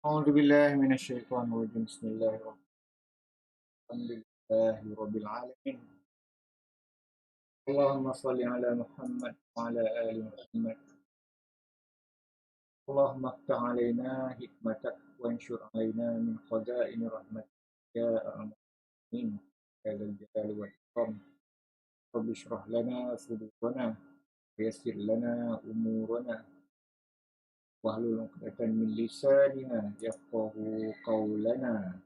أعوذ بالله من الشيطان الرجيم بسم الله الرحمن الرحيم الحمد لله رب العالمين اللهم صل على محمد وعلى آل محمد اللهم افتح علينا حكمتك وانشر علينا من خزائن رحمتك يا أرحم الراحمين يا ذا الجلال والإكرام رب اشرح لنا صدورنا ويسر لنا أمورنا واحلل عقدة من لساننا يفقه قولنا.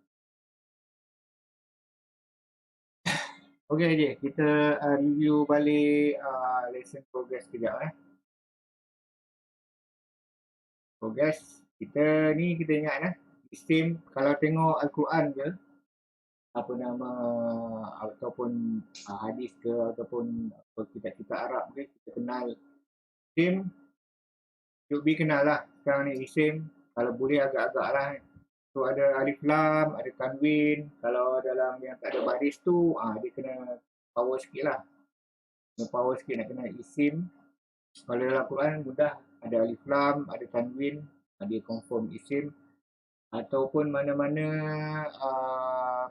Okey je, kita review balik lesson progress kejap Progress kita ni kita ingat isim kalau tengok Al-Quran ke apa nama ataupun hadis ke ataupun kitab-kitab Arab ke kita kenal isim should be kenal lah sekarang ni isim kalau boleh agak-agak lah so ada alif lam ada tanwin kalau dalam yang tak ada baris tu dia kena power sikit lah kena power sikit nak kenal isim. Kalau dalam Quran mudah ada alif lam ada tanwin dia confirm isim ataupun mana-mana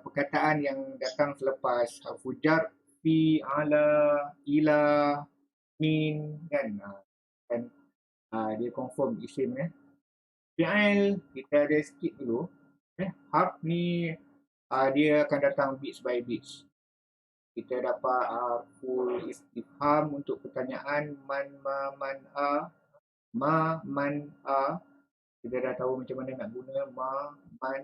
perkataan yang datang selepas huruf jar fi ala ila min kan kan dia confirm isim fi'il kita ada skip dulu harf ni dia akan datang bits by bits kita dapat full istifham untuk pertanyaan man ma man ma man kita dah tahu macam mana nak guna ma man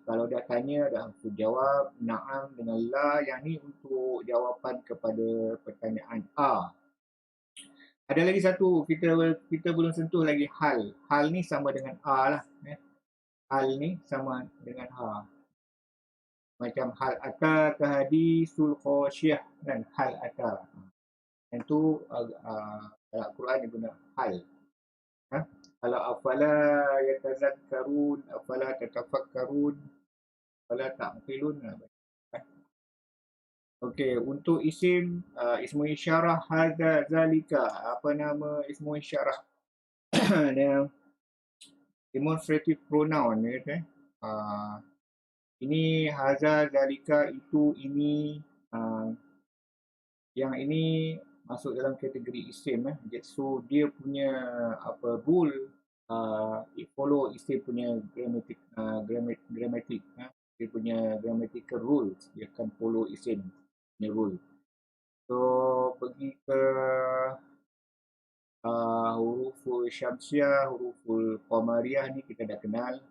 kalau dah tanya dah aku jawab na'am dengan la yang ni untuk jawapan kepada pertanyaan ada lagi satu kita belum sentuh lagi hal ni sama dengan lah hal ni sama dengan macam hal ata ke hadisul khasyah dan hal ata yang tu dalam Quran dia guna hal kalau afala yatazakkarun afala tatafakkarun afala ta'qilun okey untuk isim ismu isyarah hadza zalika apa nama ismu isyarah dia demonstrative pronoun ini hadza zalika itu ini yang ini masuk dalam kategori isim so dia punya rule it follow isim punya grammatic dia punya grammatical rules dia akan follow isim punya rule so pergi ke huruful syamsiah huruful qamariyah ni kita dah kenal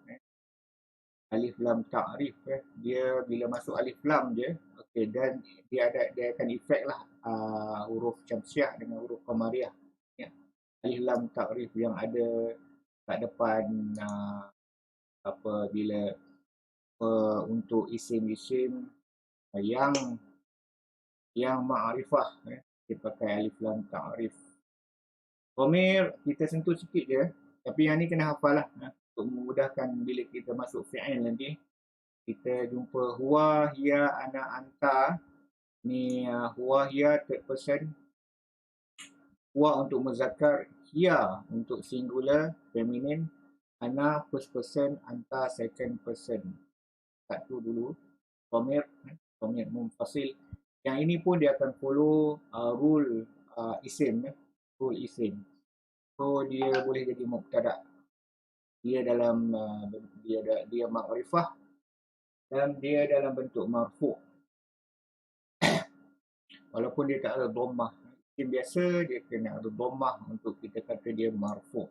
alif lam ta'rif dia bila masuk alif lam je okey dan dia akan efek lah huruf syamsiah dengan huruf qamariyah alif lam ta'rif yang ada kat depan bila untuk isim-isim yang ma'rifah dia pakai alif lam ta'rif. Dhamir kita sentuh sikit je tapi yang ni kena hafal lah untuk memudahkan bila kita masuk fi'il nanti kita jumpa huwa hiya ana anta ni huwa hiya third person huwa untuk muzakkar hiya untuk singular feminine ana first person anta second person satu dulu dhamir munfasil yang ini pun dia akan follow rule isim rule isim so dia boleh jadi mubtada dia dalam dia ma'rifah dan dia dalam bentuk marfu walaupun dia tak ada dhammah isim biasa dia kena ada dhammah untuk kita kata dia marfu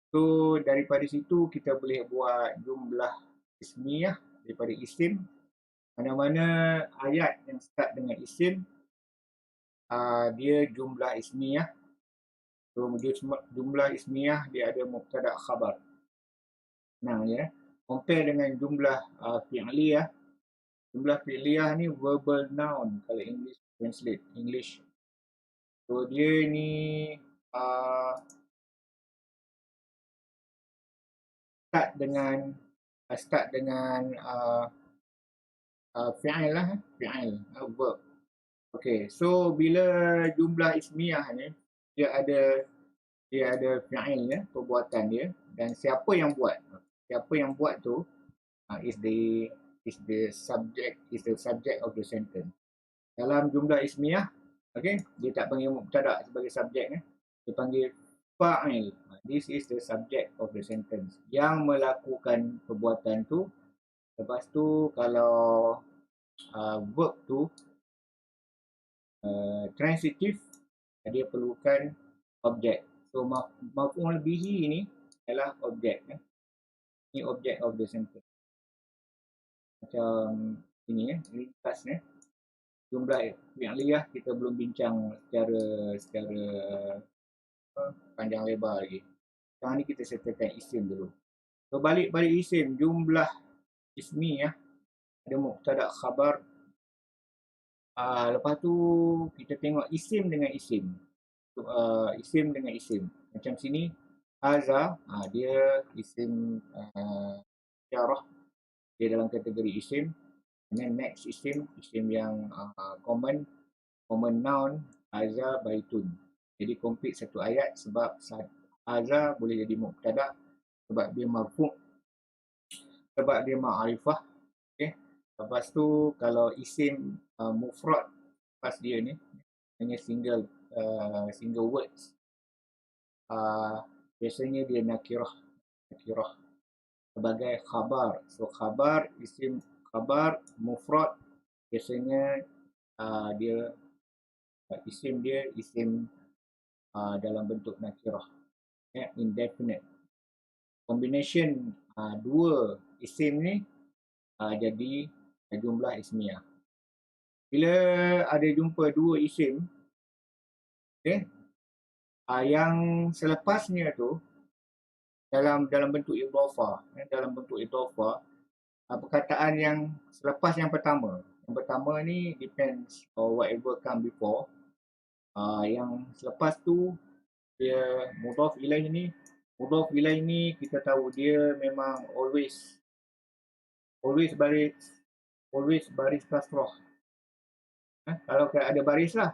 so daripada situ kita boleh buat jumlah ismiyah daripada isim mana-mana ayat yang start dengan isim dia jumlah ismiyah so jumlah ismiyah dia ada mubtada khabar senang je compare dengan jumlah fi'liyah jumlah fi'liyah ni verbal noun kalau English translate English so dia ni start dengan fi'il lah fi'il verb okey so bila jumlah ismiyah ni dia ada dia ada fi'il ya, perbuatan dia, dan siapa yang buat. Siapa yang buat tu is the subject of the sentence. Dalam jumlah ismiyah, okay, dia tak panggil mubtada sebagai subjek ya. Dia panggil fa'il. This is the subject of the sentence. Yang melakukan perbuatan tu. Lepas tu kalau verb tu transitif, dia perlukan objek. So maf'ul bihi ni adalah objek ya. Ini objek of the sentence. Macam ini ya, ringkas ya. Jumlah fi'liyah kita belum bincang secara panjang lebar lagi. Sekarang ni kita settlekan isim dulu. So balik isim, jumlah ismi ya. Ada mubtada khabar. Lepas tu kita tengok isim dengan isim. Isim dengan isim. Macam sini haza, dia isim syarah. Dia dalam kategori isim. And then next isim yang common noun, haza baitun. Jadi complete satu ayat sebab haza boleh jadi mubtada sebab dia marfu', sebab dia ma'rifah. Okay. Lepas tu kalau isim mufrad pas dia ni hanya single words, biasanya dia nakirah sebagai khabar. So khabar, isim khabar mufrad biasanya dia isim dalam bentuk nakirah, indefinite. Combination dua isim ni jadi jumlah ismiyah. Bila ada jumpa dua isim, okay, yang selepasnya tu dalam bentuk idhafah, perkataan yang selepas yang pertama ni depends on whatever come before. Yang selepas tu dia mudhaf ilaih ni kita tahu dia memang always baris kasrah. Kalau ada baris lah.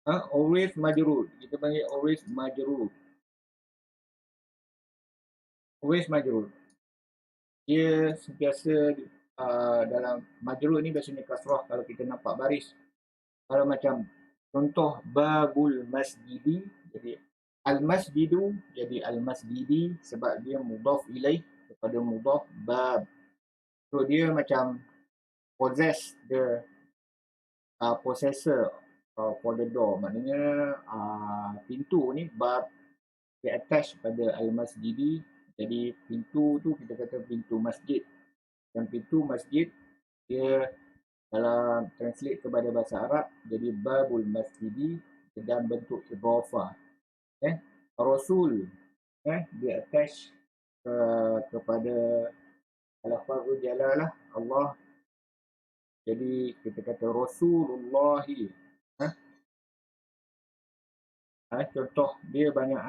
Always majrur. Kita panggil always majrur. Dia sentiasa dalam majrur ni biasanya kasrah kalau kita nampak baris. Kalau macam contoh babul masjidi, jadi al-masjidu jadi al-masjidi sebab dia mudhaf ilaih kepada mudhaf bab. So dia macam possess the possessor for the door. Maknanya pintu ni bab dia attach pada al-masjidi. Jadi pintu tu kita kata pintu masjid. Dan pintu masjid dia dalam translate kepada bahasa Arab jadi babul masjidi dalam bentuk idhafah. Rasul dia attach kepada lafazul jalalah Allah. Jadi kita kata Rasulullahi. Contoh dia banyak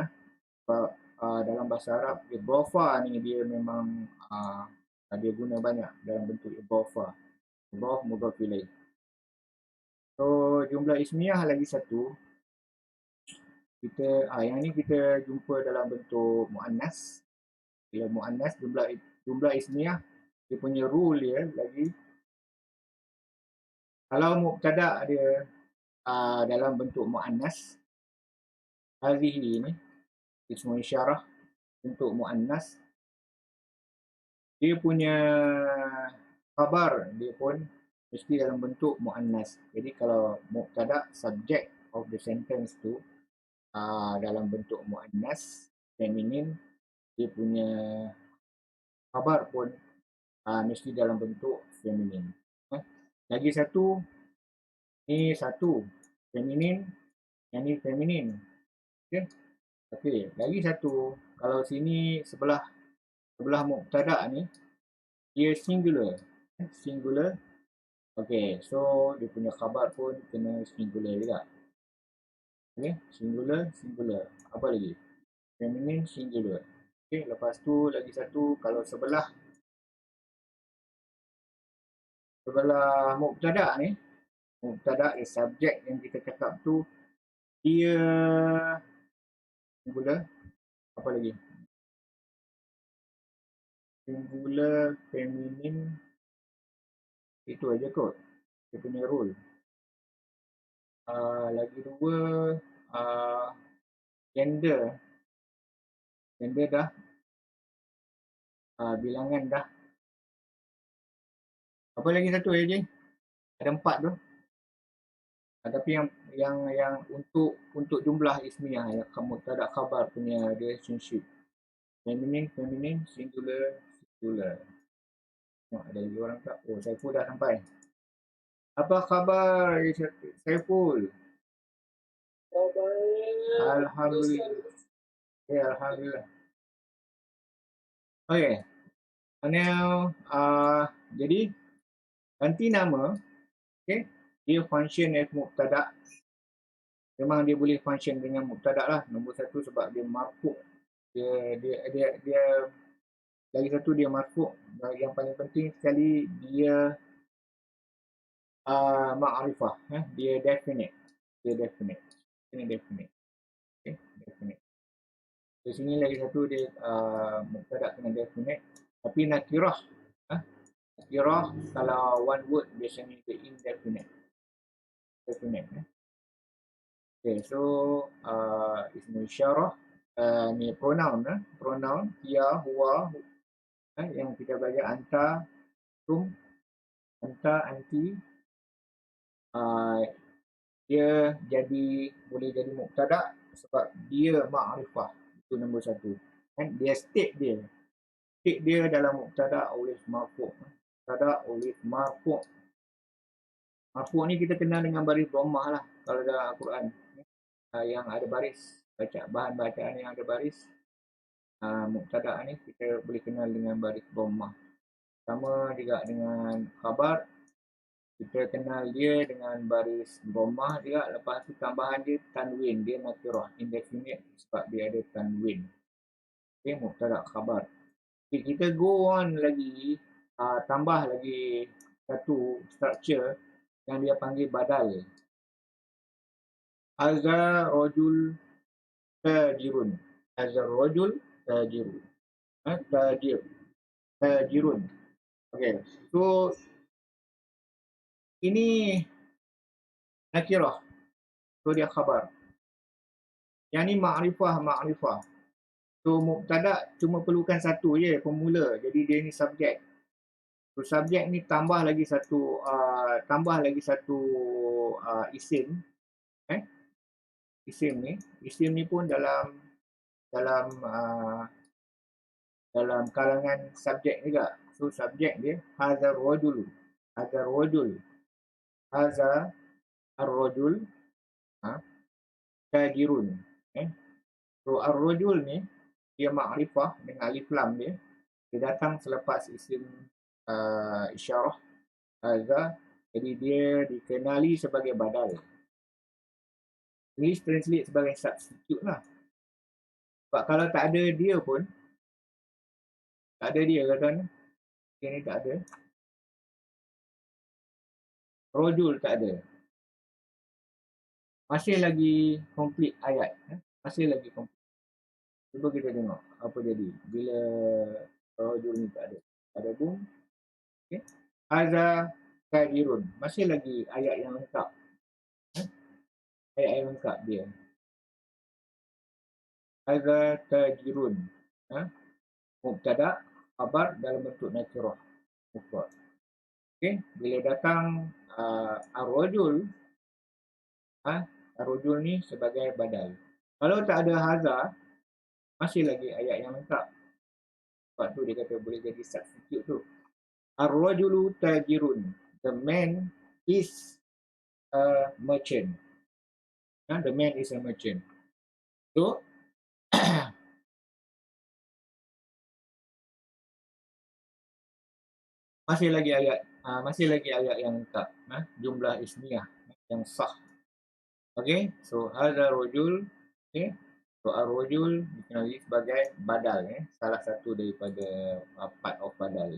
dalam bahasa Arab idhafah ni dia memang dia guna banyak dalam bentuk idhafah. Mudhaf mudhaf ilaih. So jumlah ismiyah lagi satu. Yang ni kita jumpa dalam bentuk muannas. Bila muannas jumlah ismiyah dia punya rule dia lagi. Kalau mubtada dia dalam bentuk muannas, hazihi ni ismu isyarah bentuk muannas, dia punya khabar dia pun mesti dalam bentuk muannas. Jadi kalau mubtada subject of the sentence tu dalam bentuk muannas feminin, dia punya khabar pun mesti dalam bentuk feminin. Lagi satu, ni satu feminin, yang ni feminin. Okey, lagi satu, kalau sini sebelah mubtada ni dia singular. Okey, so dia punya khabar pun kena singular juga. Okey, singular. Apa lagi? Feminine singular. Okey, lepas tu lagi satu, kalau sebelah mubtada ni, mubtada is subject yang kita cakap tu dia Singular, apa lagi? Singular, feminine, itu aja kot. Dia punya rule. Lagi dua, uh, gender. Gender dah. Bilangan dah. Apa lagi satu je? Ada 4 tu. Tapi yang untuk jumlah ismiyah yang kamu tak ada khabar punya relationship. Feminine, singular. Ada lagi orang tak? Oh, Saiful dah sampai. Apa khabar Saiful? Alhamdulillah. Ya, Alhamdulillah. Okay. Now, jadi ganti nama, okay? Dia function as mubtada. Memang dia boleh function dengan mubtada lah. Nombor satu sebab dia marfu'. Dia lagi satu dia marfu'. Yang paling penting sekali dia ma'rifah. Dia definite. Ini definite. Okay, definite. Di sini lagi satu dia mubtada dengan definite. Tapi nakirah. Nakirah kalau one word biasanya dia indefinite. Definite. Okay, so ismu isyarah. Ni pronoun. Pronoun. Hiya, huwa. Yang kita belajar anta, tum, anta, anti. Dia boleh jadi mubtada sebab dia ma'rifah. Itu nombor satu. Dia state dia dalam mubtada oleh marfu'. Mubtada oleh marfu'. Marfu' ni kita kenal dengan baris dhammah lah kalau dalam Al-Quran. Yang ada baris, bahan bacaan yang ada baris. Mubtada ni kita boleh kenal dengan baris dhammah. Sama juga dengan khabar. Kita kenal dia dengan baris dhammah juga. Lepas tu tambahan dia tanwin. Dia nakirah, indefinite sebab dia ada tanwin. Okay, mubtada khabar. Okay, kita go on lagi. Tambah lagi satu structure yang dia panggil badal. Haza rajul tajirun. Haza rajul tajirun. Tajirun. Okay, so ini nakirah. So dia khabar. Yang ni ma'rifah. So mubtada cuma perlukan satu je pemula. Jadi dia ni subjek. So subjek ni tambah lagi satu isim. Isim ni pun dalam kalangan subjek juga. So subjek dia hadza rajul. Hadza ar-rajul tajirun. So ar-rajul ni dia ma'rifah dengan alif lam dia. Dia datang selepas isim isyarah hadza. Jadi dia dikenali sebagai badal. English translate sebagai substitute lah. Sebab kalau tak ada dia pun, tak ada dia kata ni. Ini tak ada. Rojul tak ada. Masih lagi komplit ayat. Masih lagi komplit. Cuba kita tengok apa jadi bila rojul ni tak ada. Ada boom. Okay. Haza kadirun. Masih lagi ayat yang lengkap. Ayat yang lengkap dia. Haza tajirun. Mubtada, khabar dalam bentuk nakirah. Okay. Bila datang ar-rajul, ar-rajul ni sebagai badal. Kalau tak ada haza, masih lagi ayat yang lengkap. Sebab tu dia kata boleh jadi substitute tu. Ar-rajulu tajirun. The man is a merchant. The man is a merchant. So, masih lagi ayat yang lengkap. Jumlah ismiyah yang sah. Okay, so hadza rajul. Okay, so ar-rajul dikenali sebagai badal. Salah satu daripada part of badal.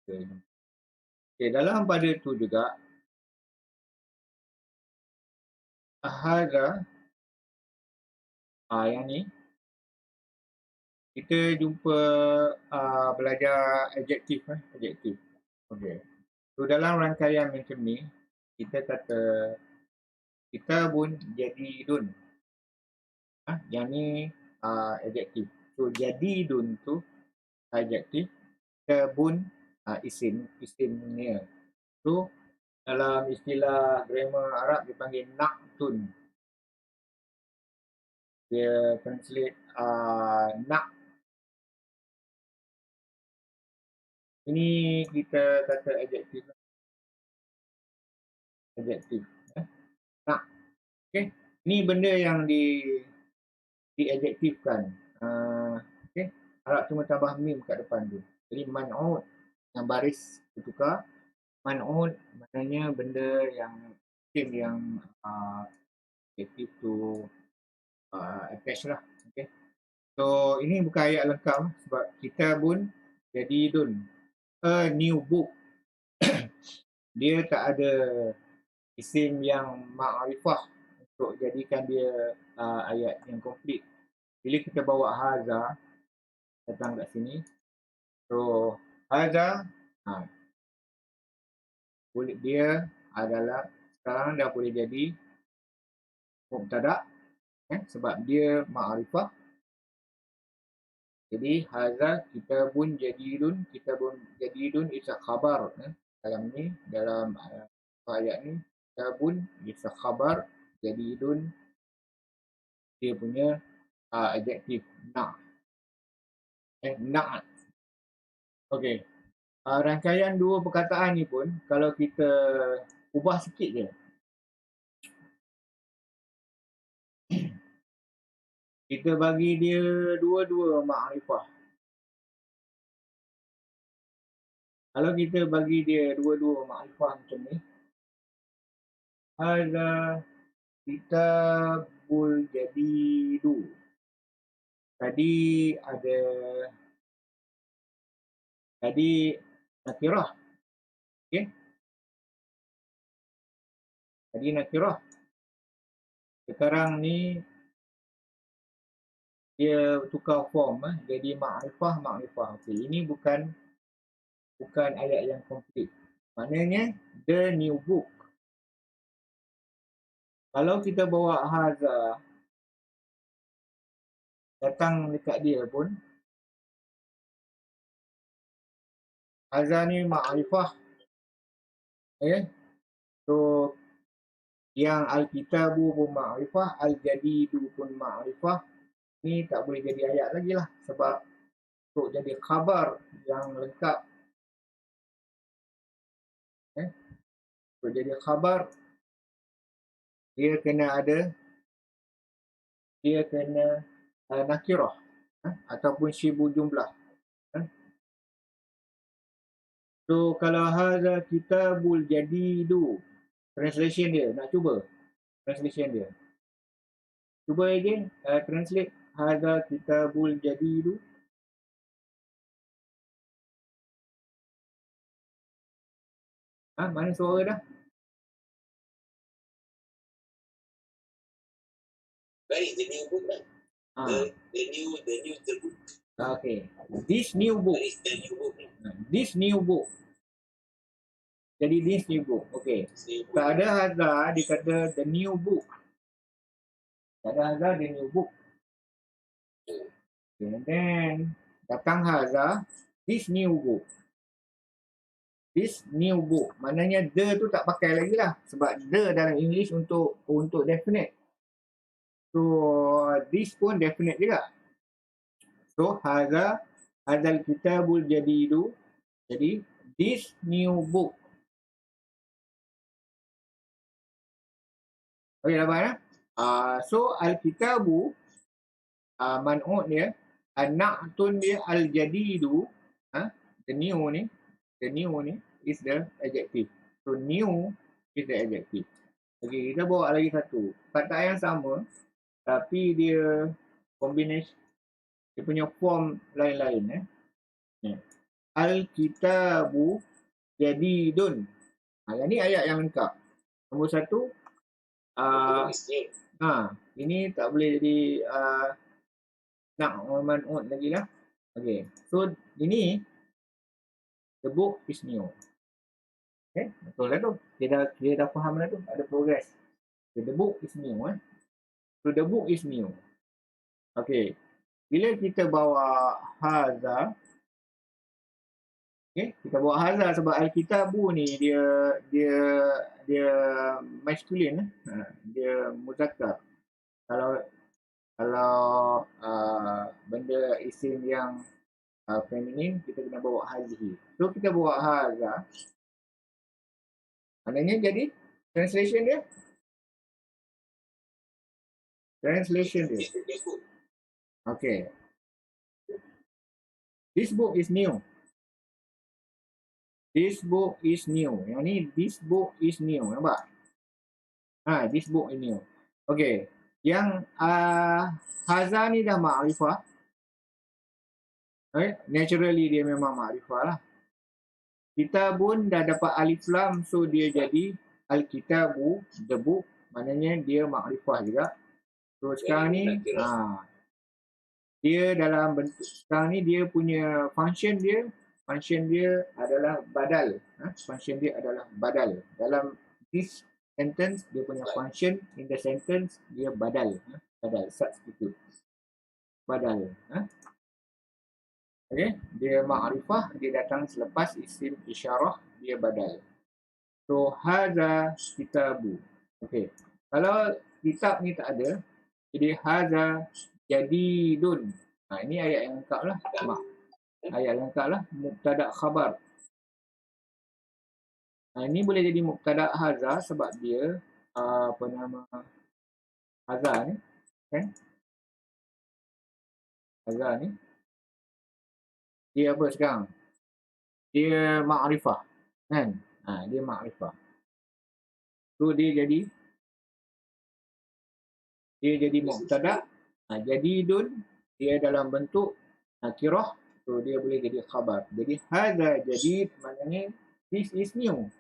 Okay, dalam pada tu juga hadza yang ni kita jumpa belajar adjektif. Adjektif. Okey. So, dalam rangkaian macam ni, kita kata kita pun jadi dun. Yang ni adjektif. So, jadi dun tu adjektif, kita pun isimnya. So, dalam istilah grammar Arab dipanggil na'tun. Dia translate nak. Ini kita kata adjektif. Adjektif. Nak. Okay. Ini benda yang diadjektifkan. Okay. Harap cuma tambah mim kat depan tu. Jadi man'ud yang baris bertukar. Man'ud maknanya benda yang adjektif tu attach lah. Okay. So ini bukan ayat lengkap sebab kita pun jadi dun. A new book. Dia tak ada isim yang ma'rifah untuk jadikan dia ayat yang komplit. Bila kita bawa haza datang kat sini, so haza boleh dia adalah sekarang dah boleh jadi mubtada sebab dia ma'rifah. Jadi haza kita pun jadidun, kita pun jadidun isa khabar dalam ni, dalam ayat ni kita pun isa khabar, jadidun dia punya adjektif na'. Na'. Okey. Rangkaian dua perkataan ni pun kalau kita ubah sikit je. Kita bagi dia dua-dua ma'rifah. Kalau kita bagi dia dua-dua ma'rifah macam ni, hadza kitabul jadidu. Tadi nakirah. Okey. Tadi nakirah. Sekarang ni dia tukar form jadi ma'rifah. Okey, ini bukan ayat yang komplit. Maknanya the new book. Kalau kita bawa haza datang dekat dia pun, haza ni ma'rifah. Okay. So yang al-kitabu pun ma'rifah, al-jadidu pun ma'rifah. Ni tak boleh jadi ayat lagi lah sebab untuk jadi khabar yang lengkap, untuk jadi khabar dia kena nakirah ataupun syibu jumlah. So kalau hadza kitabul jadidu, translation dia, nak cuba translation dia. Cuba again, translate hadza kitabul jadidu. Mana suara dah? Baik, the new book lah. The new book. Okay. This new book. This new book. Jadi this new book. Okay. Tak ada hadza, dia kata the new book. Tak ada hadza, the new book. Okay. And then datang hadza, this new book. This new book. Maknanya the tu tak pakai lagi lah. Sebab the dalam English untuk definite. So this pun definite juga. So hadzal kitabul jadidu. Jadi this new book. Okey, dapat so al-kitabu man'ud dia, an-na'tun dia al-jadidu, the new ni is the adjective. So new is the adjective. Okey, kita bawa lagi satu. Kata yang sama tapi dia combination, dia punya form lain-lain. Al-kitabu jadidun. Yang ni ayat yang lengkap. Nombor satu, ini tak boleh jadi Nak man'ut lagi lah. Okay. So, ini the book is new. Okay. Betul lah tu. Dia dah faham lah tu. Ada progress. So, the book is new. So, the book is new. Okay. Bila kita bawa haza, okay, kita bawa haza sebab Alkitabu ni dia masculine, dia muzakkar. Kalau benda isim yang feminin, kita kena bawa hazihi. So kita bawa haza, maknanya jadi translation dia. Okay. This book is new. This book is new. Yang ni, this book is new. Nampak? This book is new. Okay. Yang haza ni dah ma'rifah. Okay. Naturally dia memang ma'rifah lah. Kitabun dah dapat alif lam, so dia jadi al-kitabu, the book. Maknanya dia ma'rifah juga. So sekarang ni, dia dalam bentuk, sekarang ni dia punya function dia adalah badal. Function dia adalah badal. Dalam this sentence, dia punya function in the sentence, dia badal. Badal, substitute. Badal. Okay. Dia ma'rifah, dia datang selepas isim isyarah, dia badal. So, haza kitabu. Okay. Kalau kitab ni tak ada, jadi haza jadidun. Ini ayat yang lengkap lah. Ayat lengkap lah. Mubtada' khabar. Ini boleh jadi mubtada' haza sebab dia haza ni. Kan? Haza ni. Dia apa sekarang? Dia ma'rifah. Kan? Dia ma'rifah. So, dia jadi mubtada'. Jadidun, dia dalam bentuk nakirah, so dia boleh jadi khabar. Jadi hadza jadid maknanya this is new.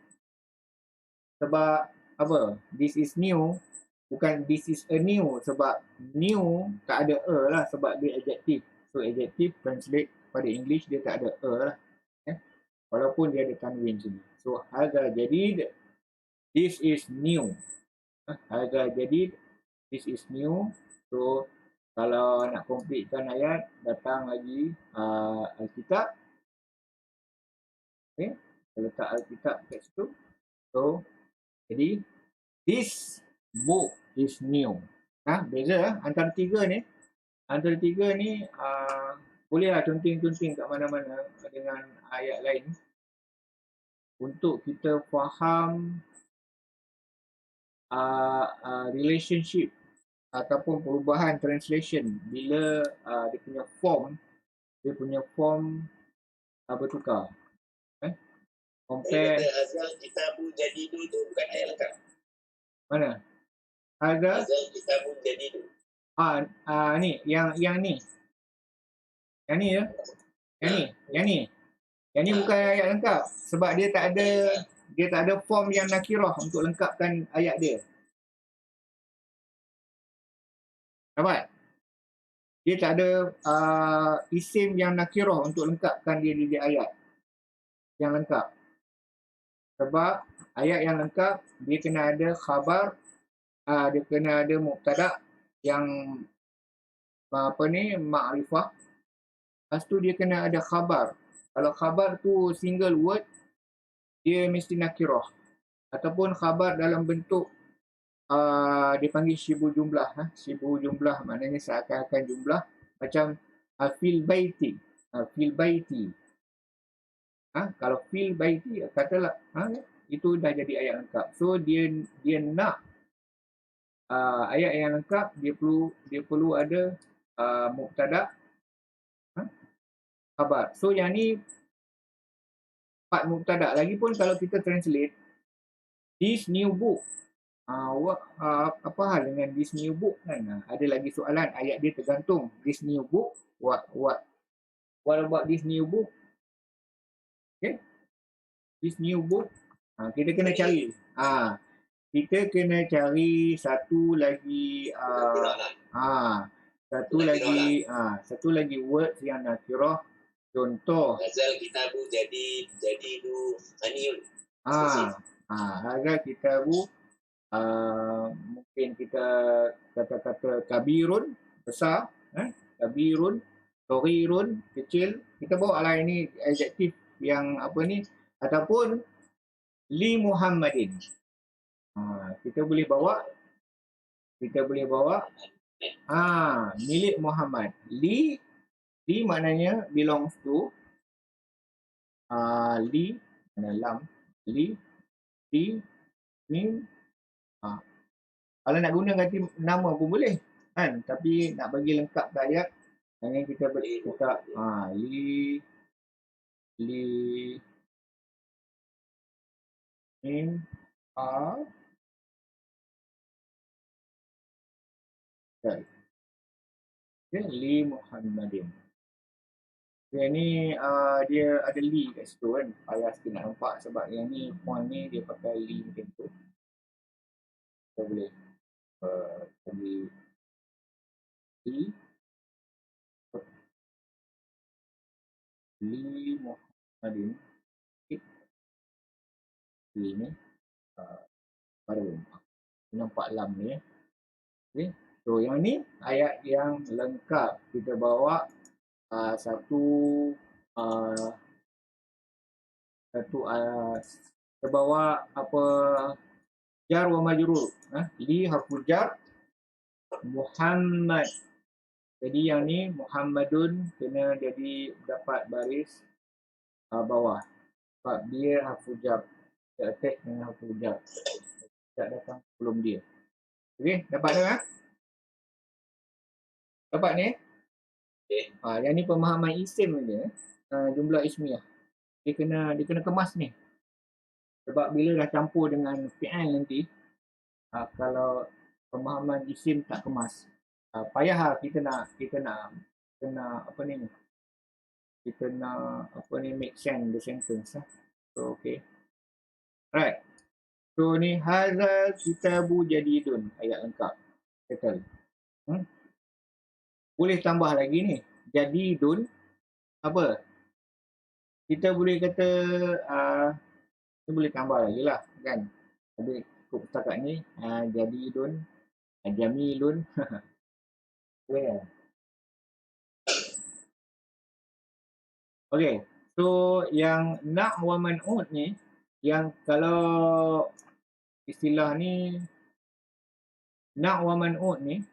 Sebab apa? This is new, bukan this is a new, sebab new tak ada lah sebab dia adjektif. So adjektif translate pada English dia tak ada lah. Walaupun dia ada tanwin sini. So hadza jadid, this is new. Hadza jadid, this is new. So kalau nak completekan ayat, datang lagi Alkitab. Okay. Letak Alkitab kat situ. So, jadi, this book is new. Beza antara tiga ni. Antara tiga ni, bolehlah conting-conting kat mana-mana dengan ayat lain. Untuk kita faham relationship ataupun perubahan translation bila dia punya form bertukar. Compare Azal Kitabu Jadidu tu bukan ayat lengkap. Mana? Azal Kitabu Jadidu. Ni yang ni. Yang ni ya. Yang ni bukan ayat lengkap sebab dia tak ada form yang nakirah untuk lengkapkan ayat dia. Dapat? Dia tak ada isim yang nakirah untuk lengkapkan dia di ayat yang lengkap. Sebab ayat yang lengkap, dia kena ada khabar, dia kena ada mubtada' yang ma'rifah. Lepas tu dia kena ada khabar. Kalau khabar tu single word, dia mesti nakirah. Ataupun khabar dalam bentuk dipanggil syibu jumlah. Syibu jumlah maknanya seakan-akan jumlah. Macam fil baiti. Kalau fil baiti, katalah itu dah jadi ayat lengkap. So dia nak ayat yang lengkap, dia perlu ada mubtada' khabar. So yang ni part mubtada'. Lagipun kalau kita translate this new book, apa hal dengan this new book kan? Ada lagi soalan, ayat dia tergantung. This new book, what about this new book? Okay, this new book, kita kena cari. Kita kena cari satu lagi Satu lagi word yang nakirah. Contoh. Ghazal kitabu jadi du aniun. Harga kitabu mungkin kita kata-kata kabirun besar, kabirun, soghirun kecil. Kita bawa lah ini adjektif yang apa ni, ataupun li Muhammadin. Kita boleh bawa milik Muhammad. Li maknanya belongs to, li mana lam, li ni. Kalau nak guna ganti nama pun boleh kan, tapi nak bagi lengkap ke ayat, yang kita letak li min li Muhammadin. Yang ni dia ada li kat situ kan, payah sikit nak nampak sebab yang ni font ni dia pakai li macam tu. Kita boleh bagi li Muhammadin. Li ni baru nampak lam ni. Okay. So yang ni ayat yang lengkap. Kita bawa kita bawa apa, jar wa majrur. Li harfu jar, Muhammad. Jadi yang ni Muhammadun kena jadi dapat baris bawah. Sebab dia harfu jar. Kita attach dengan harfu jar. Tak datang sebelum dia. Okey, dapat tak? Dapat ni? Yang ni pemahaman isim dia. Jumlah ismiyah. Dia kena kemas ni. Sebab bila dah campur dengan fi'il nanti, kalau pemahaman isim tak kemas, payah kita nak apa ni? Kita nak apa ni, make sense the sentence. So okay. Right. So ni hadza kitabu jadidun, ayat lengkap. Settle. Boleh tambah lagi ni. Jadidun apa? Kita boleh kata kita boleh tambah lagi lah kan. Tapi cukup setakat ni jadidun, jamilun. Boleh. Okay. So yang na' wa man'ud ni, yang kalau istilah ni na' wa man'ud ni,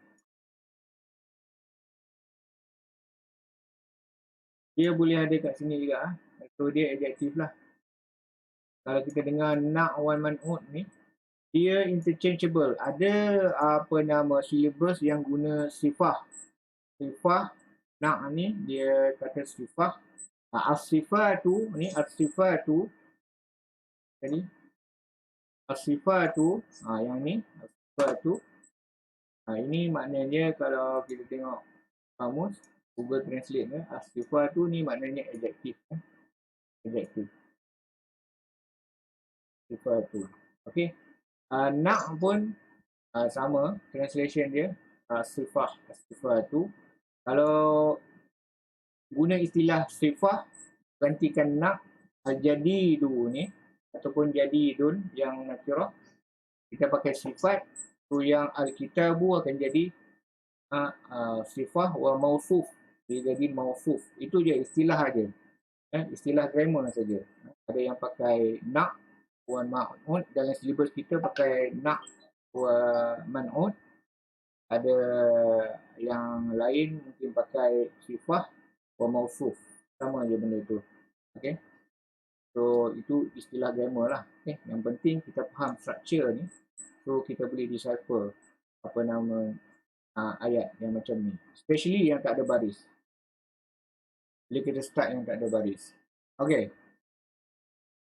dia boleh ada kat sini juga. So dia adjektif lah. Kalau kita dengar na' wa man'ud ni, dia interchangeable. Ada apa nama syllabus yang guna sifah. Sifah na' ni dia kata sifah. As-sifatu ni, as-sifatu. Jadi as-sifatu yang ni as-sifatu. Ini maknanya kalau kita tengok kamus Google Translate ni, as-sifatu ni maknanya adjektif. Adjektif. Sifatu. Okey. Na' pun sama translation dia, sifah, as-sifatu. Kalau guna istilah sifah, gantikan na', al-jadidu ni ataupun jadidun yang nakirah, kita pakai sifat. So yang al-kitabu akan jadi sifah wa mausuf. Dia jadi mausuf. Itu je istilah aja. Istilah grammar saja. Ada yang pakai na' wa ma'ud, dalam syllabus kita pakai na' wa man'ud. Ada yang lain mungkin pakai sifah wa mausuf. Sama je benda tu. Okay. So itu istilah grammar lah. Okay. Yang penting kita faham structure ni. So kita boleh decipher apa nama ayat yang macam ni. Especially yang tak ada baris. Bila kita start yang tak ada baris. Okay.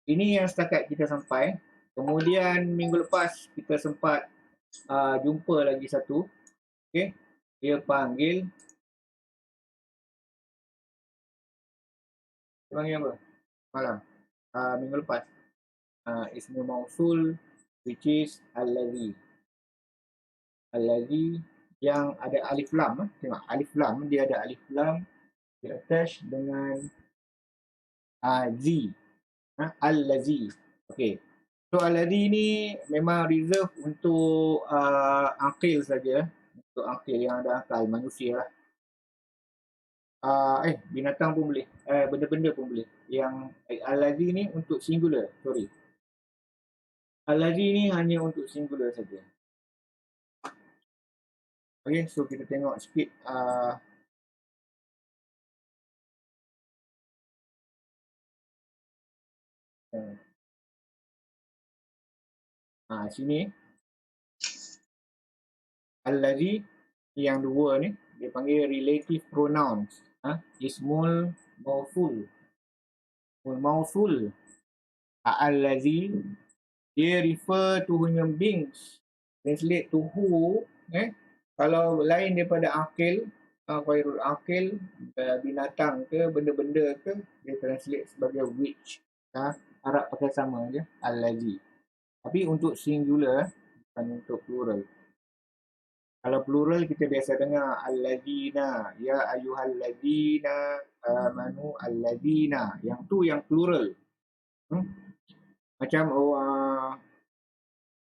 Ini yang setakat kita sampai. Kemudian minggu lepas kita sempat jumpa lagi satu. Okay. Dia panggil apa? Malam. Minggu lepas. Ismu mausul, which is al-ladhi. Al-ladhi yang ada alif lam. Tengok alif lam, dia ada alif lam, dia attach dengan Z. Allazi. Okey. So allazi ni memang reserve untuk aqil saja. Untuk aqil yang ada akal, manusia lah. Binatang pun boleh. Benda-benda pun boleh. Yang allazi ni untuk singular. Sorry. Allazi ni hanya untuk singular saja. Okay, so kita tengok sikit. Sini. Allazi yang dua ni, dia panggil relative pronouns. Ismul mauful. Mauful. Allazi, dia refer to human beings. Translate to who. Kalau lain daripada akil, khairul akil, binatang ke, benda-benda ke, dia translate sebagai which. Arab pakai sama je, allazi. Tapi untuk singular, bukan untuk plural. Kalau plural kita biasa dengar allazina, ya ayyuhallazina amanu allazina. Yang tu yang plural. Macam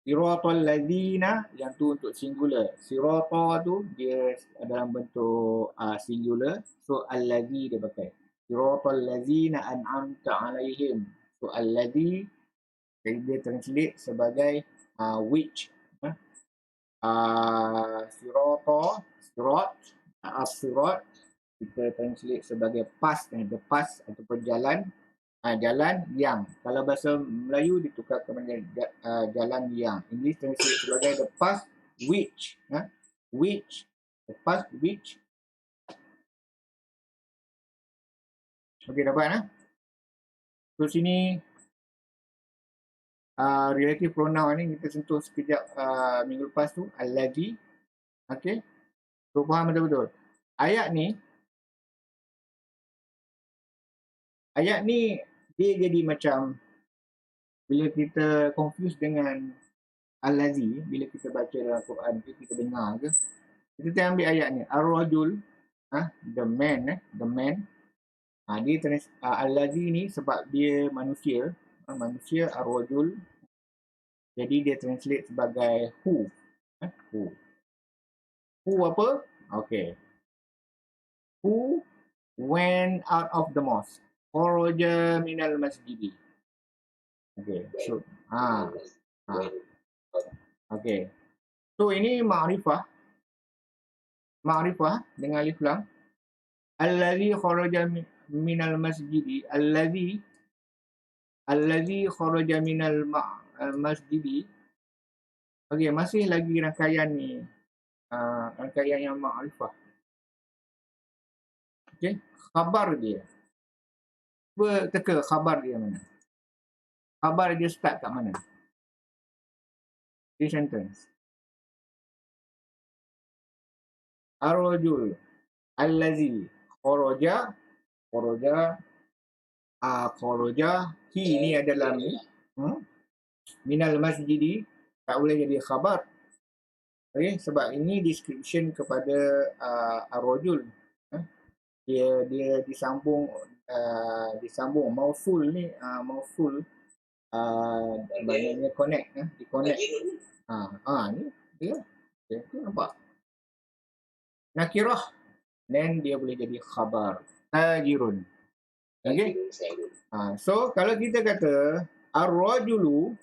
siratal ladzina, yang tu untuk singular. Sirata tu dia dalam bentuk singular. So alladzi dia pakai. Siratal ladzina an'amta alaihim. So alladzi dia translate sebagai which. Sirata, sirat, as-sirat kita translate sebagai past, the past ataupun jalan. Jalan yang. Kalau bahasa Melayu ditukar kepada jalan yang. English translate sebagai the past which. Which. The past which. Okey, dapat. So sini relative pronoun ni kita sentuh sekejap minggu lepas tu. Allazi. Okey. So faham betul-betul. Ayat ni dia jadi macam bila kita confuse dengan allazi, bila kita baca dalam Quran ke, kita dengar ke, kita ambil ayat ni, ar-rajul, the man, dia allazi ni sebab dia manusia, ar-rajul, jadi dia translate sebagai who. Who apa? Okay. Who went out of the mosque. Kharaja minal masjidi. Okay, so okay. So ini ma'rifah dengan alif lam. Allazi kharaja minal masjidi. Allazi kharaja minal masjidi. Okay, masih lagi rangkaian ni. Rangkaian yang ma'rifah. Okay, khabar dia. Cuba teka khabar dia mana. Khabar dia start kat mana? This sentence. Ar-rajul allazi kharaja he ni adalah minal masjidi, tak boleh jadi khabar. Okay, sebab ini description kepada ar-rajul. Dia disambung mausul ni, mausul maknanya connect, di-connect. Ni dia. Okay, nampak? Nakirah, then dia boleh jadi khabar. Tajirun. Okay? So kalau kita kata ar-rajulu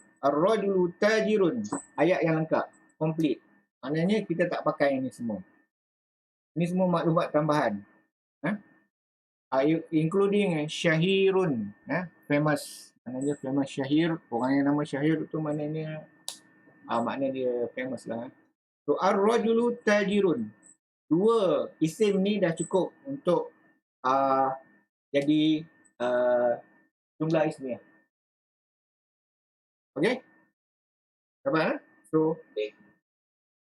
tajirun, ayat yang lengkap, complete. Maknanya kita tak pakai ini semua. Ini semua maklumat tambahan. Including syahirun, famous. Maknanya famous, syahir. Orang yang nama syahir tu maknanya maknanya dia famous lah. So ar-rajulu tajirun. Dua isim ni dah cukup untuk jadi jumlah ismiyah. Okay? Dapat? So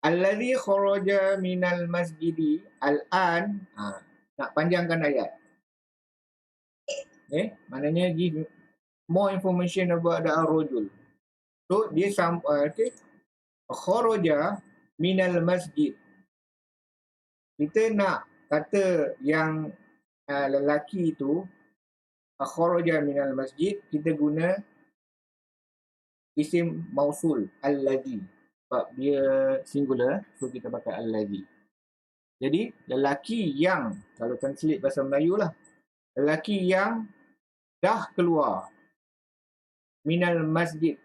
allazi kharaja minal masjidi al-an, nak panjangkan ayat. Okay? Maknanya give more information about the ar-rajul. So dia okay. Kharaja minal masjid. kita nak kata yang lelaki itu kharaja minal masjid, kita guna isim mausul alladhi. Sebab dia singular, so kita pakai alladhi. Jadi lelaki yang, kalau translate bahasa Melayu lah, lelaki yang dah keluar minal masjid,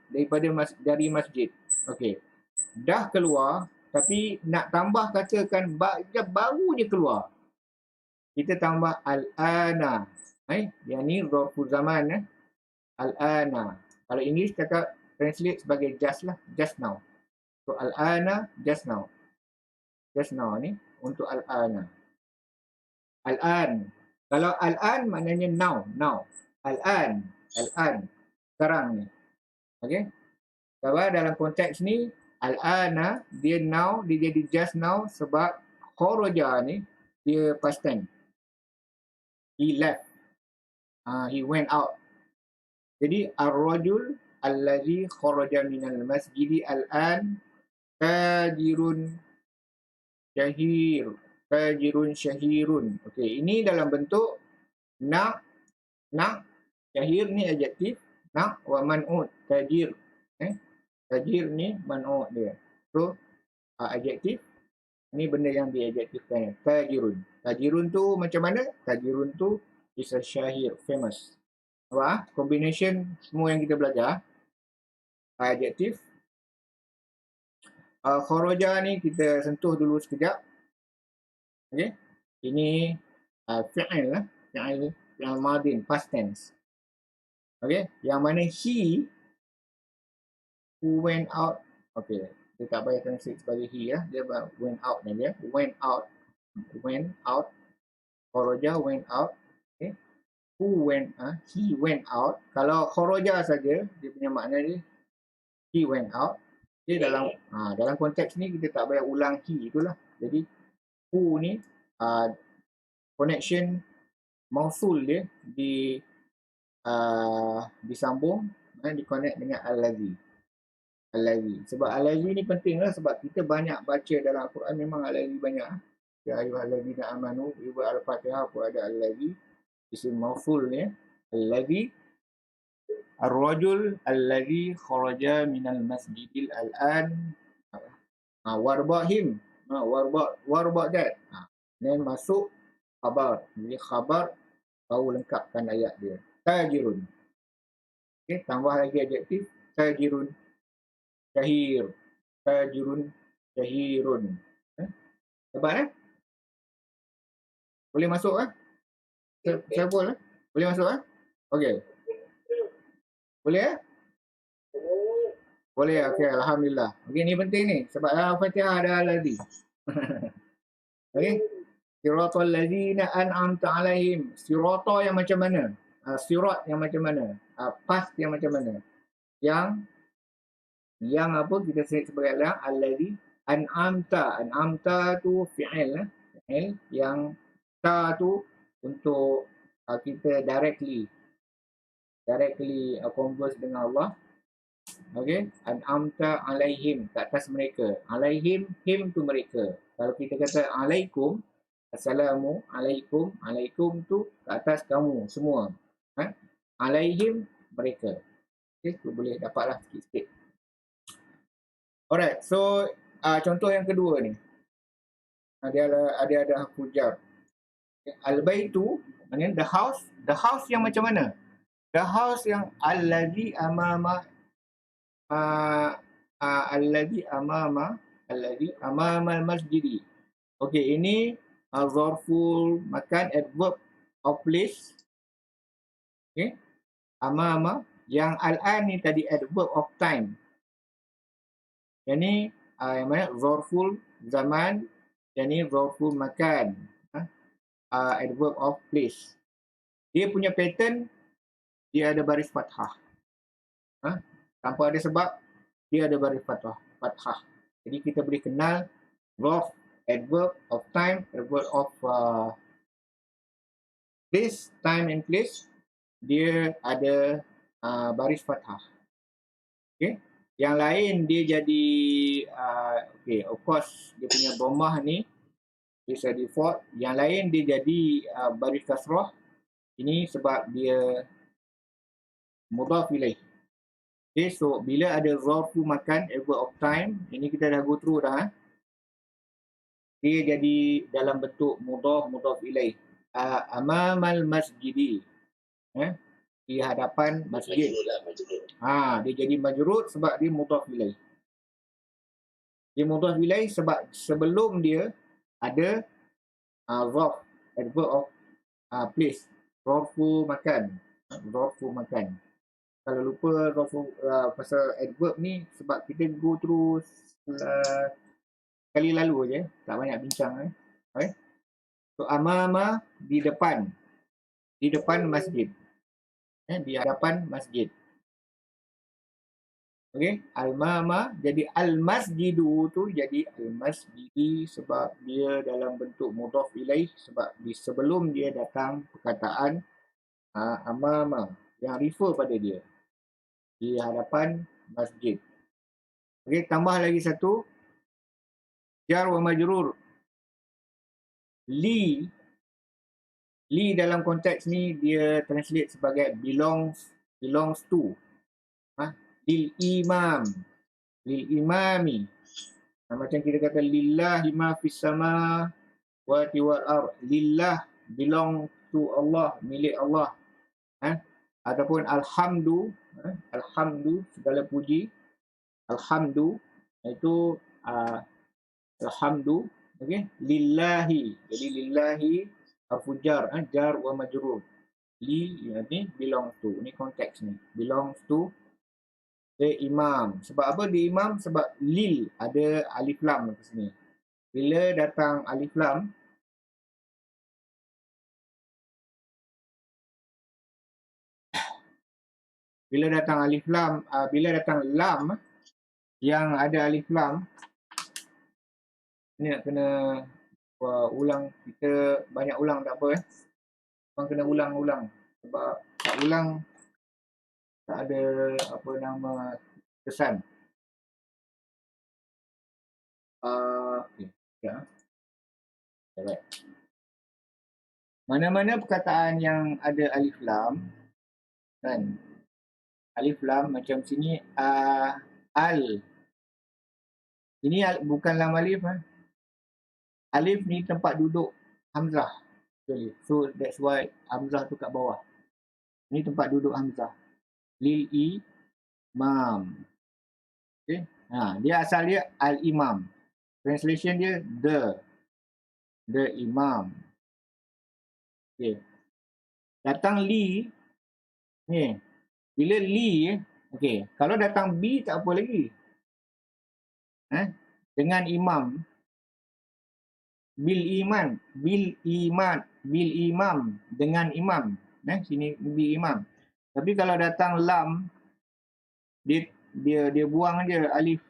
dari masjid. Okey. Dah keluar, tapi nak tambah katakan baru je keluar. Kita tambah al-ana. Yang ni zarful zaman. Al-ana. Kalau English cakap translate sebagai just lah, just now. So al-ana, just now. Just now ni untuk al-ana. Al-an. Kalau al-an maknanya now, now. Al-an, al-an. Sekarang ni. Okey. Sebab dalam konteks ni al-ana dia now, dia jadi just now sebab kharaja ni dia past tense. He left. He went out. Jadi ar-rajul allazi kharaja minal masjidi al-an tajirun syahirun. Okey, ini dalam bentuk nak syahir ni adjektif, nak wa man'ut tajir. Tajir ni man'ut dia. So adjektif ni benda yang diadjektifkan. Tajirun tu macam mana? Tajirun tu is a syahir, famous. Apa? Combination semua yang kita belajar. Adjektif. Kharaja ni kita sentuh dulu sekejap. Okey. Ini fi'il lah. Fi'il madin, past tense. Okey. Yang mana he who went out. Okey. Dia tak payah translate sebagai he lah. Dia went out ni dia. Went out. Kharaja went out. Okay. He went out. Kalau kharaja saja, dia punya makna dia he went out. Dia dalam konteks ni kita tak payah ulang he itulah. Jadi who ni connection mausul dia disambung, di-connect dengan al-ladhi. Sebab al-ladhi ni penting lah, sebab kita banyak baca dalam Al-Quran, memang al-ladhi banyak. Ya ayyuhalladzina amanu, ibu al-Fatihah pun ada al-ladhi. Isim mausul ni, al-ladhi. Ar-rajul alladhi kharaja minal masjidil al-an. What about him? What about that? Then masuk khabar. Jadi khabar baru lengkapkan ayat dia. Tajirun. Okay, tambah lagi adjektif. Tajirun. Syahir. Tajirun. Syahirun. Sebab boleh masuk saya boleh? Boleh masuk Okey. Boleh Boleh, okey, alhamdulillah. Okey, ni penting ni sebab dalam Fatihah ada al-ladzi. Okey. Siratal ladzina an'amta alaihim. Sirata yang macam mana? Sirat yang macam mana? Past yang macam mana? Yang apa kita sebut sebagai al-ladzi an'amta. An'amta tu fi'il fi'il yang ta tu untuk kita directly converse dengan Allah. Okey, an'amta alaihim, ke atas mereka. Alaihim, him tu mereka. Kalau kita kata alaikum, assalamu alaikum, alaikum tu ke atas kamu semua. Alaihim, mereka. Okey, tu boleh dapatlah sikit-sikit. Alright, so contoh yang kedua ni. Ada huruf jar. Al-baitu, maknanya the house yang macam mana? The house yang alladhi amama alladhi amama al-masjidi. Okey, ini zarful makan, adverb of place. Okey. Amama, yang al-an ni tadi adverb of time. Yang ni yang mana zarful zaman, yang ni zarful makan. Adverb of place. Dia punya pattern, dia ada baris fathah. Tanpa ada sebab, dia ada baris fathah. Jadi kita boleh kenal zarf, adverb of time, adverb of place, time and place, dia ada baris fathah. Okay. Yang lain dia jadi, okay, of course dia punya dhammah ni Bisa default. Yang lain dia jadi baris kasrah. Ini sebab dia mudhaf ilaih. Okay, so bila ada zarfu makan, adverb of time, ini kita dah go through dah. Dia jadi dalam bentuk mudhaf ilaih. Amamal masjidi. Di hadapan masjid. Dia jadi majrur sebab dia mudhaf ilaih. Dia mudhaf ilaih sebab sebelum dia ada zarf, adverb of place. Zarfu makan. Zarfu makan. Kalau lupa pasal adverb ni sebab kita go through kali lalu je, tak banyak bincang. Okay. So amama di depan masjid, di hadapan masjid. Okay, al-mama jadi al-masjidu tu jadi al-masjidi sebab dia dalam bentuk mudhaf ilaih sebab di sebelum dia datang perkataan amama yang refer pada dia. Di hadapan masjid. Okey, tambah lagi satu. Jar wa majrur. Li dalam konteks ni dia translate sebagai belongs to. Lil imami. Macam kita kata lillahi ma fis sama wa wal ard. Lillah belong to Allah, milik Allah. Ataupun alhamdu segala puji. Alhamdu itu alhamdu, okey, lillahi. Jadi lillahi harfu jar, jar wa majrur. Li ni belongs to. Ni konteks ni. Belongs to the imam. Sebab apa the imam? Sebab lil ada alif lam kat sini. Bila datang alif lam, bila datang lam yang ada alif lam, ni nak kena ulang. Kita banyak ulang tak apa. Memang kena ulang-ulang. Sebab tak ulang tak ada apa nama kesan. Okay. Alright. Mana-mana perkataan yang ada alif lam, kan? Alif lam macam sini al. Ini bukan lam alif. Alif ni tempat duduk hamzah. So that's why hamzah tu kat bawah. Ini tempat duduk hamzah. Lil imam. Okay. Dia asal dia al-imam. Translation dia the imam. Okay. Datang li ni. Bila li, okay, kalau datang bi tak apa lagi. Dengan imam, bil imam dengan imam. Sini bil imam. Tapi kalau datang lam, dia buang dia alif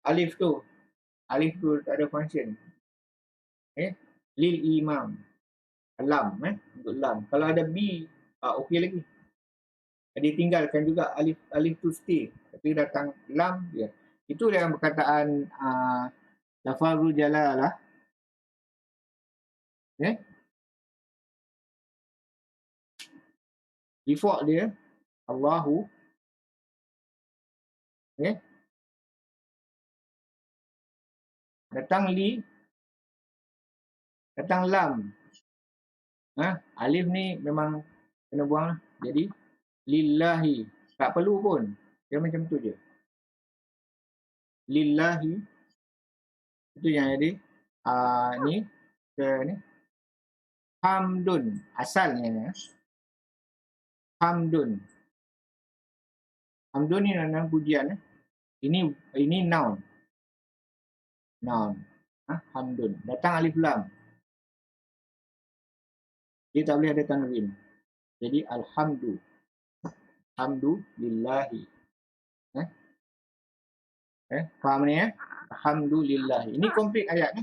alif tu tak ada function. Lil imam. Lam untuk lam. Kalau ada bi okey lagi. Dia tinggalkan juga alif tu stay. Tapi datang lam dia. Itu dalam perkataan lafazul jalalah. Default dia Allahu. Datang li, datang lam. Alif ni memang kena buang lah. Jadi lillahi. Tak perlu pun. Dia macam tu je. Lillahi. Itu yang jadi. Ni. Hamdun. Asalnya. Hamdun. Hamdun ni nama pujian. Ini noun. Noun. Hamdun. Datang alif lam. Dia tak boleh ada tanwin. Jadi alhamdu. Alhamdulillahi. Faham ni Alhamdulillahi. Ini complete ayat.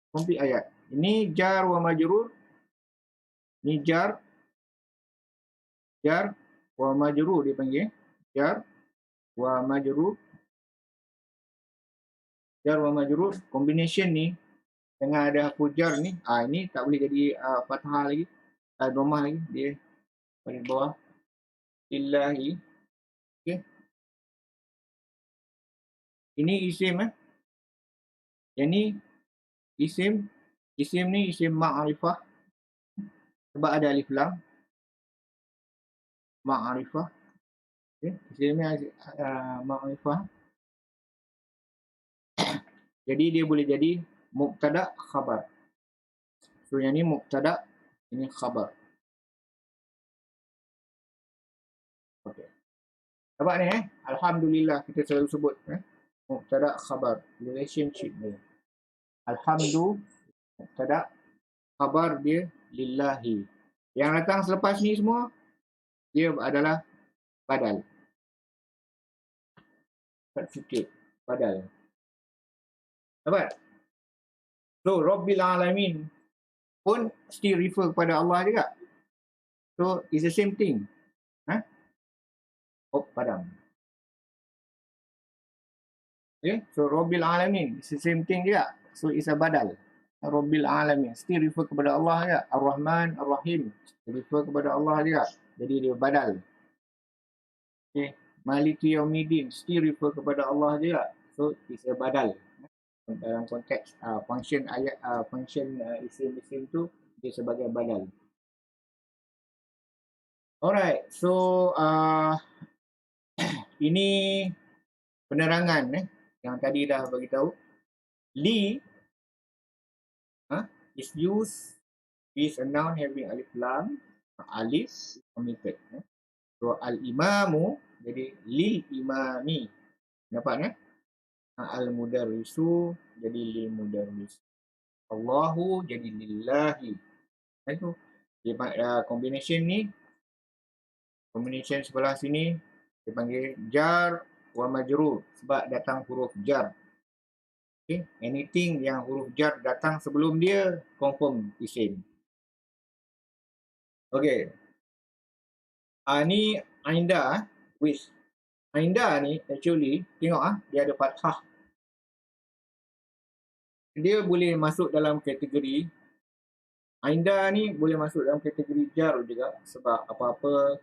Complete ayat. Ini jar wa majrur. Ini jar wa majrur dia panggil. Jar wa majrur. jar wa majrur, combination ni dengan ada huruf jar ni, ini tak boleh jadi fathah lagi, dhammah lagi, dia pada bawah lillahi. Okey, ini isim yang ni isim ni isim ma'rifah sebab ada alif lam, ma'rifah. Okey, isim ni ma'rifah, jadi dia boleh jadi mubtada khabar. So yang ni mubtada, ini khabar. Okey, nampak ni alhamdulillah kita selalu sebut mubtada khabar, relationship dia. Alhamdu mubtada, khabar dia lillahi. Yang datang selepas ni semua dia adalah badal. Sikit badal. Dapat? So Rabbil Alamin pun still refer kepada Allah juga. So it's the same thing. Padam. Okay, so Rabbil Alamin it's the same thing juga. So it's a badal. Rabbil Alamin still refer kepada Allah juga. Ar-Rahman, Ar-Rahim refer kepada Allah juga. Jadi dia badal. Okay, Maliki Yaumiddin still refer kepada Allah juga. So it's a badal. Dalam konteks function ayat, function isim-isim tu dia sebagai badal. Alright, so ini penerangan yang tadi dah bagi tahu. Li is used with a noun having alif lam, alif omitted. So al-imamu jadi lil imami. Nampak al-mudarrisu jadi lil mudarris. Allahu jadi lillahi. Itu combination ni, combination sebelah sini dipanggil jar wa majrur sebab datang huruf jar. Okay, anything yang huruf jar datang sebelum dia confirm isim. Okay, ni ainda with. Ainda ni actually tengok dia ada fathah. Dia boleh masuk dalam kategori ainda ni, boleh masuk dalam kategori jar juga sebab apa-apa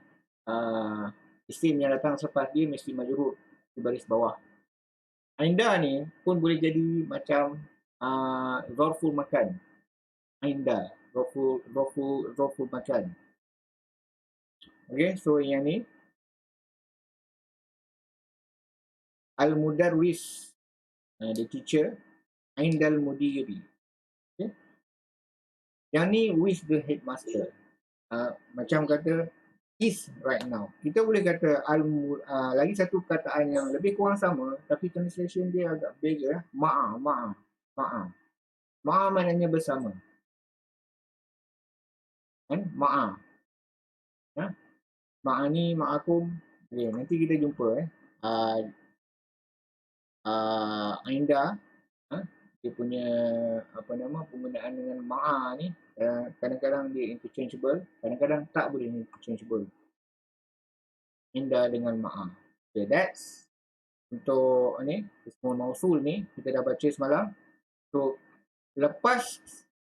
isim yang datang selepas dia mesti majrur di baris bawah. Ainda ni pun boleh jadi macam zarful makan. Ainda zarful makan. Okay, so yang ni al-mudarris, the teacher, indal mudiri. Okay. Yang ni with the headmaster. Macam kata is right now. Kita boleh kata lagi satu perkataan yang lebih kurang sama tapi translation dia agak beza. Ma'a maknanya bersama. Ma'a. Ma'a ni ma'akum. Okay, nanti kita jumpa Ainda dia punya penggunaan dengan ma'a ni kadang-kadang dia interchangeable, kadang-kadang tak boleh interchangeable. Ainda dengan ma'a. Okay, that's untuk ni ismul mausul ni kita dah baca semalam. So lepas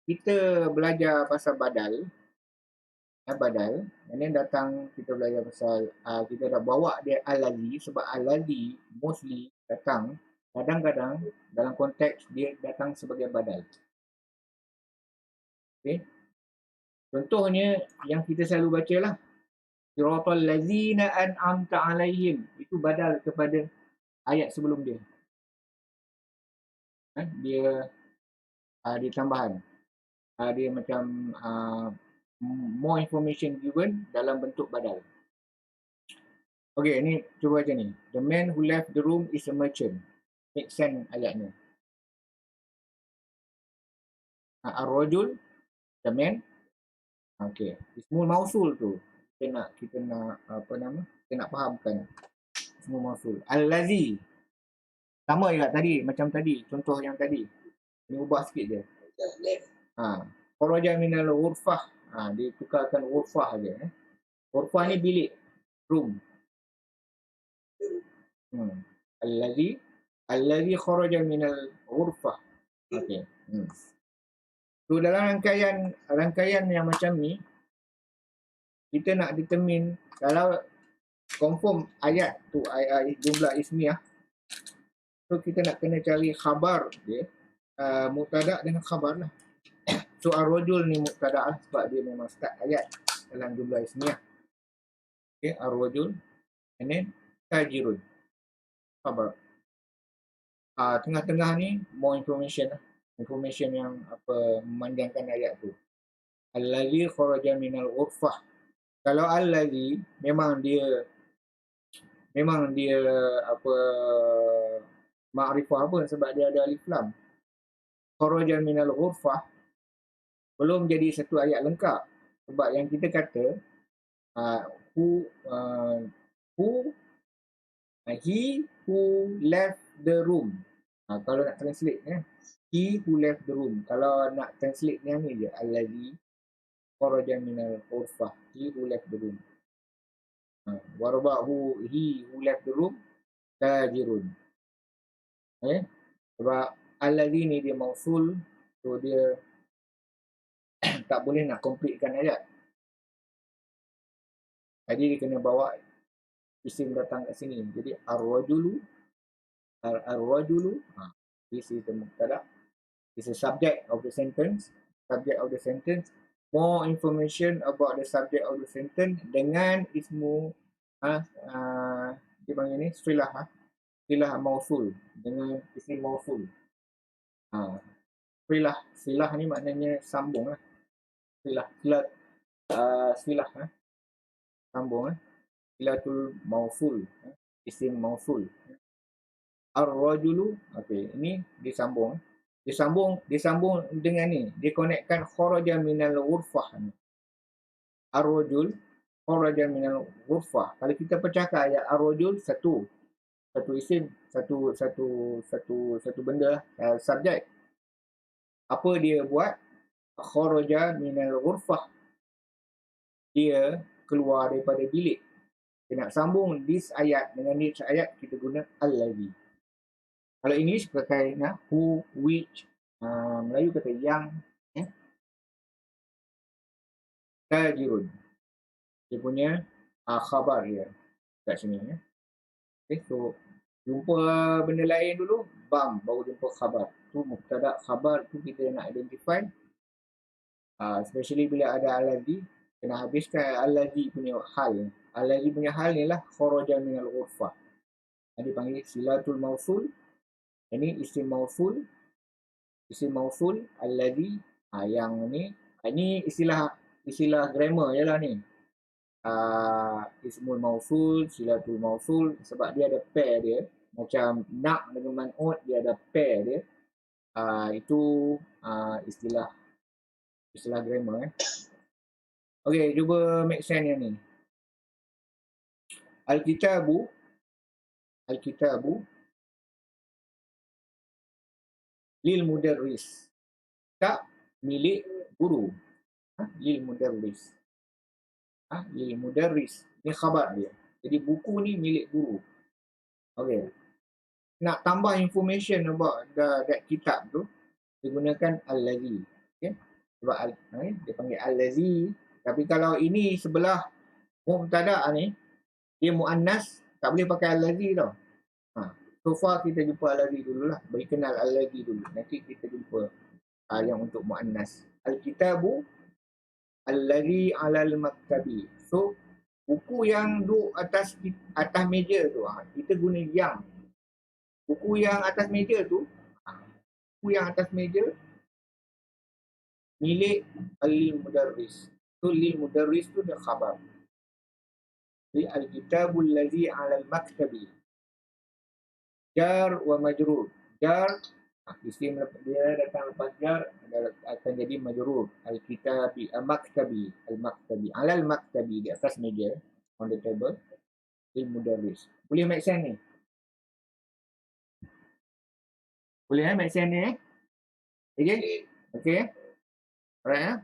kita belajar pasal badal, and then datang kita belajar pasal kita dah bawa dia al-ladhi sebab al-ladhi mostly datang kadang-kadang dalam konteks dia datang sebagai badal. Okay. Contohnya yang kita selalu baca lah, siratal ladzina an'amta alaihim, itu badal kepada ayat sebelum dia. Dia tambahan. Dia macam more information given dalam bentuk badal. Okay, ni cuba baca ni. The man who left the room is a merchant. Make sense ayatnya. Ar-rajul, the man. Okay, ismul mausul tu kita nak kita nak fahamkan ismul mausul. Al-lazi sama juga tadi, macam tadi contoh yang tadi. Ini ubah sikit je. Kharaja minal ghurfah. Dia tukarkan ghurfah aja. Ghurfah ni bilik, room. Allazi kharaja minal ghurfah. Okey. So dalam rangkaian yang macam ni, kita nak determine kalau confirm ayat tu ayat jumlah ismiyah, so kita nak kena cari khabar dia, mubtada dengan khabar lah. So ar-rajul ni mubtada lah sebab dia memang start ayat dalam jumlah ismiyah. Okay, ar-rajul and then tajirun khabar. Tengah-tengah ni more information lah. Information yang memanjangkan ayat tu. Allazi kharaja minal ghurfah. Kalau allazi memang dia ma'rifah pun sebab dia ada alif lam. Kharaja minal ghurfah belum jadi satu ayat lengkap. Sebab yang kita kata he who left the room. Kalau nak translate he who left the room. Kalau nak translate yang ni je, allazi kharaja minal ghurfah, he who left the room. Warabahu, he who left the room, tajirun. Sebab allazi ni dia mausul, so dia tak boleh nak completekan ayat. Jadi dia kena bawa isim datang kat sini. Jadi ar-rajulu, this is the mubtada. This is the subject of the sentence. Subject of the sentence. More information about the subject of the sentence dengan ismu dia panggil ni silah mausul dengan isim mausul. Silah ni maknanya sambung lah. Silah sambung silatul mausul, isim mausul. Ar-rajulu, okey, ini disambung dengan ni, dia connectkan kharaja minal ghurfah. Ar-rajul kharaja minal ghurfah. Kalau kita pecahkan ayat ar-rajul, satu isim, satu benda, subjek. Apa dia buat? Kharaja minal ghurfah. Dia keluar daripada bilik. Kita nak sambung this ayat dengan this ayat, kita guna allazi. Kalau English pakai who, which, Melayu kata yang, tajirun. Dia punya khabar dia kat sini. Okay, so jumpa benda lain dulu, baru jumpa khabar. Tu mubtada khabar tu kita nak identify. Especially bila ada allazi, kena habiskan allazi punya hal. Allazi punya hal ni lah kharaja minal ghurfah. Dia panggil silatul mausul. Ini isim mausul allazi. Yang ni istilah grammar je lah ni. Ismul mausul, silatul mausul, sebab dia ada pair dia. Macam nak dengan man'ud, dia ada pair dia. Itu istilah grammar. Okey, cuba make sense yang ni. Al-kitabu lil mudarris. Tak milik guru. Lil mudarris. Lil mudarris. Ni khabar dia. Jadi buku ni milik guru. Okey. Nak tambah information about that kitab tu, digunakan allazi. Okey. Sebab dia panggil allazi. Tapi kalau ini sebelah mubtada ni, dia muannas, tak boleh pakai allazi tau. So far kita jumpa allazi dululah. Bagi kenal allazi dulu. Nanti kita jumpa yang untuk muannas. Al-kitabu allazi alal maktabi. So buku yang duduk atas meja tu, kita guna yang. Buku yang atas meja tu, milik lil mudarris. So lil mudarris tu dia khabar. Jadi al-kitabul ladzi 'alal maktabi. Jar wa majrur. Jar isim dia datang lepas jar akan jadi majrur. Al-kitabi al-maktabi, al-maktabi 'alal maktabi, di atas meja, on the table. Lil mudarris. Boleh make sense ni? Boleh make sense ni? Okay? Alright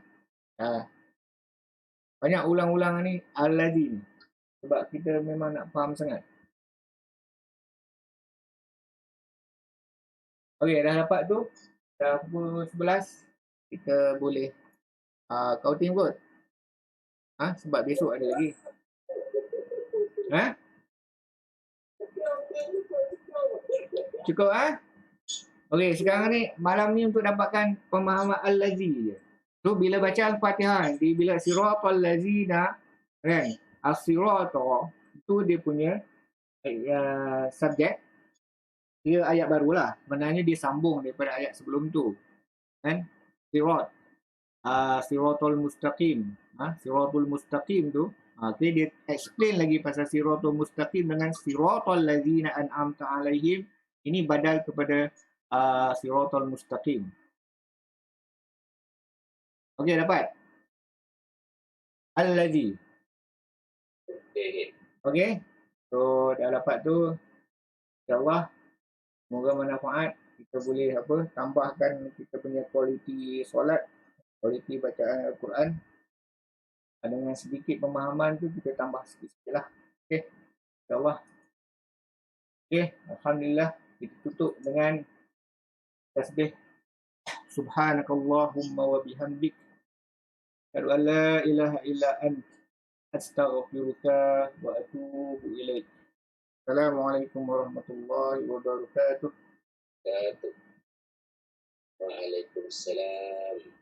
banyak ulang-ulang ni allazi ni. Sebab kita memang nak faham sangat. Okey, dah dapat tu. Dah pukul 11. Kita boleh counting kot. Sebab besok ada lagi. Cukup Okey, sekarang ni malam ni untuk dapatkan pemahaman al-lazi je. So bila baca al-Fatihah, bila siratal lazina kan, as-sirata itu dia punya subjek, dia ayat barulah. Maknanya dia sambung daripada ayat sebelum tu. Kan? Sirat. Siratul mustaqim. Siratul mustaqim tu okay, dia explain lagi pasal siratul mustaqim dengan siratal lazina an'amta alaihim. Ini badal kepada siratul mustaqim. Okey, dapat? Al-lazi. Okey. So dah dapat tu, insya-Allah semoga bermanfaat. Kita boleh tambahkan kita punya kualiti solat, kualiti bacaan Al-Quran. Dengan sedikit pemahaman tu kita tambah sikit-sikit lah. Okey. InsyaAllah. Okey. Alhamdulillah. Kita tutup dengan tasbih. Subhanakallahumma wa bihamdik. Asyhadu an la ilaha illa ant. Astaghfiruka wa atubu ilaik. Assalamualaikum warahmatullahi wabarakatuh. Waalaikumsalam.